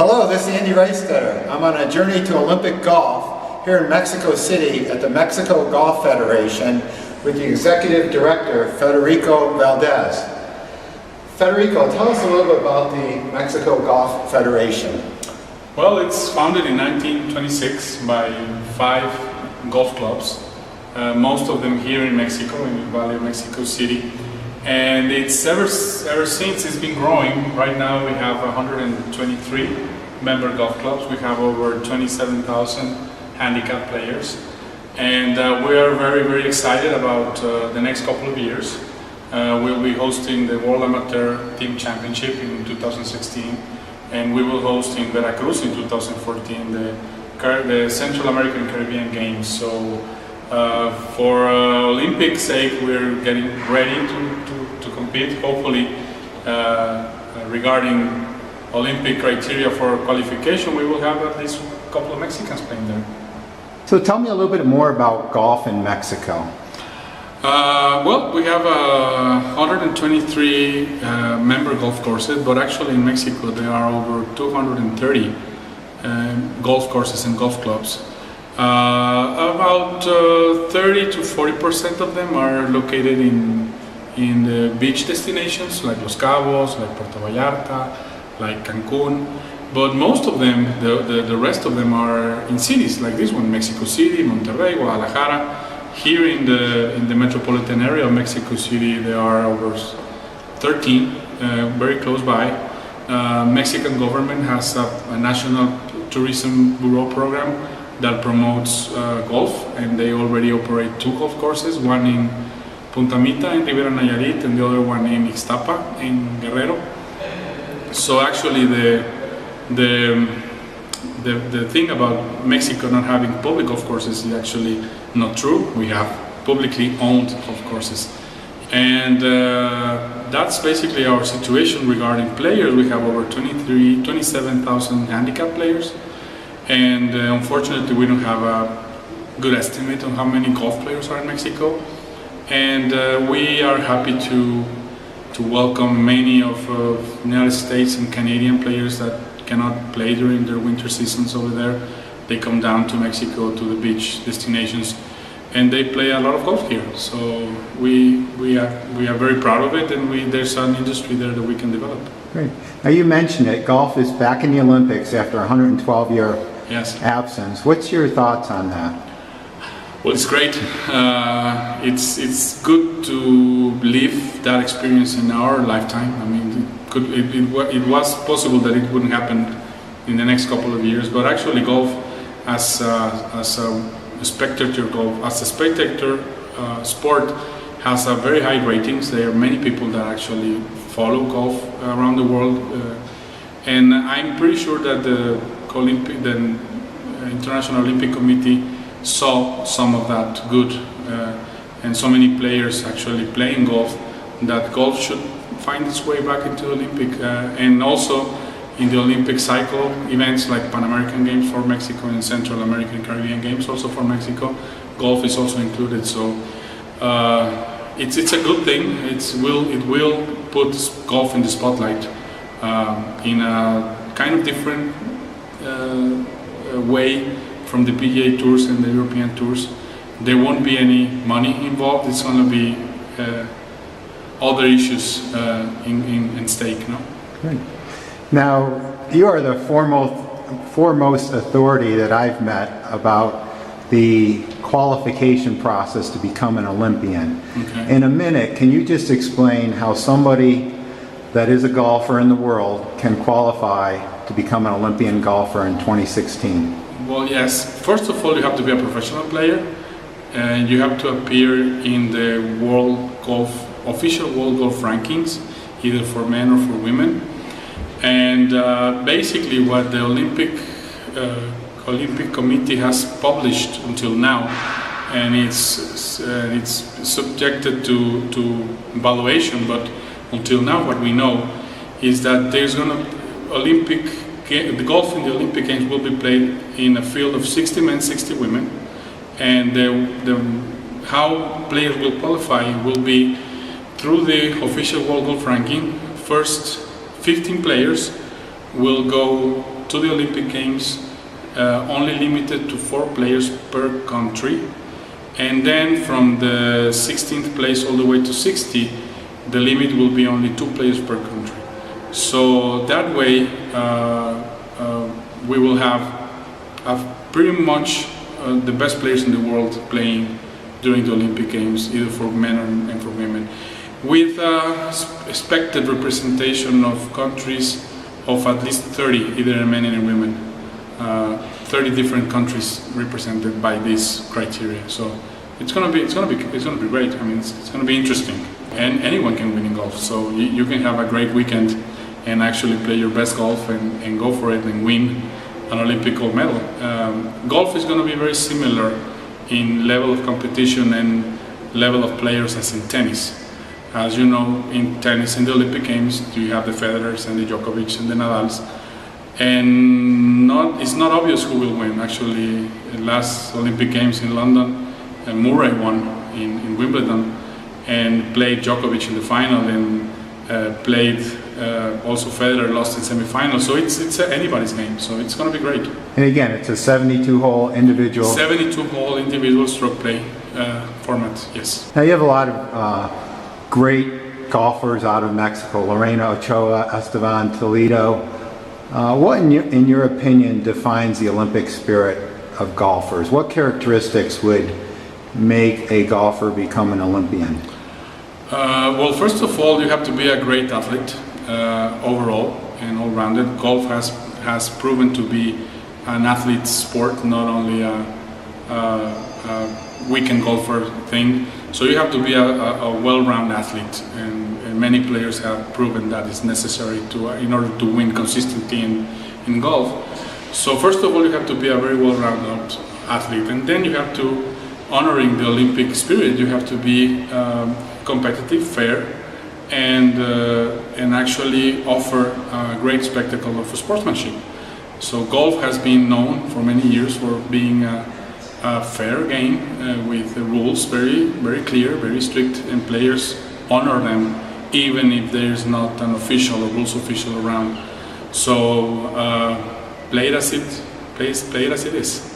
Hello, this is Andy Ricecutter. I'm on a journey to Olympic golf here in Mexico City at the Mexico Golf Federation with the Executive Director, Federico Valdez. Federico, tell us a little bit about the Mexico Golf Federation. Well, it's founded in 1926 by 5 golf clubs, most of them here in Mexico, in the Valley of Mexico City. And it's ever since it's been growing. Right now we have 123 member golf clubs. We have over 27,000 handicap players. And we are very, very excited about the next couple of years. We'll be hosting the World Amateur Team Championship in 2016. And we will host in Veracruz in 2014 the Central American Caribbean Games. So for Olympic sake, we're getting ready to compete. Hopefully, regarding Olympic criteria for qualification, we will have at least a couple of Mexicans playing there. So tell me a little bit more about golf in Mexico. Well, we have 123 member golf courses, but actually in Mexico there are over 230 golf courses and golf clubs. About 30 to 40% of them are located in the beach destinations like Los Cabos, like Puerto Vallarta, like Cancun. But most of them, the rest of them are in cities like this one, Mexico City, Monterrey, Guadalajara. Here in the metropolitan area of Mexico City, there are over 13, very close by. Mexican government has a national tourism bureau program that promotes golf, and they already operate 2 golf courses, one in Punta Mita in Rivera Nayarit and the other one in Ixtapa in Guerrero. So actually the thing about Mexico not having public golf courses is actually not true. We have publicly owned golf courses. And that's basically our situation regarding players. We have over 27,000 handicap players. And unfortunately, we don't have a good estimate on how many golf players are in Mexico. And we are happy to welcome many of the United States and Canadian players that cannot play during their winter seasons over there. They come down to Mexico to the beach destinations, and they play a lot of golf here. So we are very proud of it, and there's an industry there that we can develop. Great. Now you mentioned it, golf is back in the Olympics after a 112-year absence. What's your thoughts on that? Well, it's great. It's good to live that experience in our lifetime. I mean, it was possible that it wouldn't happen in the next couple of years, but actually golf as a spectator sport has a very high ratings. There are many people that actually follow golf around the world, and I'm pretty sure that the International Olympic Committee saw some of that good, and so many players actually playing golf, that golf should find its way back into the Olympic, and also in the Olympic cycle events like Pan American Games for Mexico and Central American Caribbean Games also for Mexico, golf is also included. So it's a good thing. It will put golf in the spotlight in a kind of different way from the PGA Tours and the European Tours. There won't be any money involved. It's going to be other issues in stake. No? Great. Now, you are the foremost authority that I've met about the qualification process to become an Olympian. Okay. In a minute, can you just explain how somebody that is a golfer in the world can qualify to become an Olympian golfer in 2016? Well, yes. First of all, you have to be a professional player, and you have to appear in the official World Golf rankings, either for men or for women. And basically, what the Olympic Committee has published until now, and it's subjected to evaluation, but until now, what we know is that there's the golf in the Olympic Games will be played in a field of 60 men, 60 women, and how players will qualify will be through the official World Golf ranking. First 15 players will go to the Olympic Games, only limited to 4 players per country. And then from the 16th place all the way to 60, the limit will be only 2 players per country. So that way, we will have pretty much the best players in the world playing during the Olympic Games, either for men and for women, with expected representation of countries of at least 30, either men and women. 30 different countries represented by this criteria. So it's gonna be great. I mean, it's gonna be interesting, and anyone can win in golf. So you can have a great weekend and actually play your best golf and go for it and win an Olympic gold medal. Golf is going to be very similar in level of competition and level of players as in tennis. As you know, in tennis, in the Olympic Games, you have the Federers and the Djokovic and the Nadals, and it's not obvious who will win. Actually, in last Olympic Games in London, Murray won in Wimbledon and played Djokovic in the final, and played also Federer lost in semi-final. So it's anybody's game. So it's going to be great. And again, it's a 72-hole individual. 72-hole individual stroke play format. Yes. Now you have a lot of great golfers out of Mexico: Lorena Ochoa, Esteban Toledo. What, in your opinion, defines the Olympic spirit of golfers? What characteristics would make a golfer become an Olympian? Well, first of all, you have to be a great athlete overall and all-rounded. Golf has proven to be an athlete sport, not only a weekend golfer thing. So you have to be a well-rounded athlete, and many players have proven that it's necessary in order to win consistently in golf. So first of all, you have to be a very well-rounded athlete, and then you have to, honoring the Olympic spirit, you have to be competitive, fair, and actually offer a great spectacle of sportsmanship. So golf has been known for many years for being a fair game with the rules very, very clear, very strict, and players honor them even if there's not an official or rules official around. So play it as it is.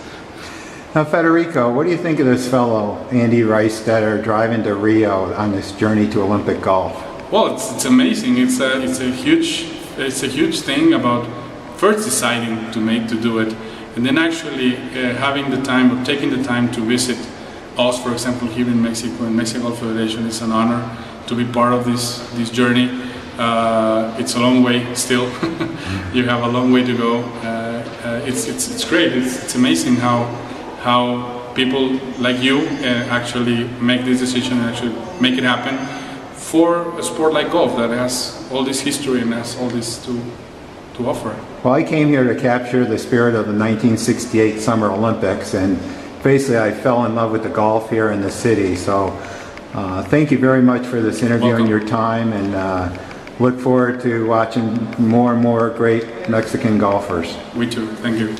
Now, Federico, what do you think of this fellow, Andy Reistetter, driving to Rio on this journey to Olympic golf? Well, it's amazing. It's a huge thing about first deciding to do it, and then actually having the time or taking the time to visit us, for example, here in Mexico, and Mexican Golf Federation. It's an honor to be part of this journey. It's a long way still. You have a long way to go. It's great. It's amazing how people like you actually make this decision and actually make it happen for a sport like golf that has all this history and has all this to offer. Well, I came here to capture the spirit of the 1968 Summer Olympics, and basically I fell in love with the golf here in the city. So thank you very much for this interview. Welcome. And your time, and look forward to watching more and more great Mexican golfers. We too. Thank you.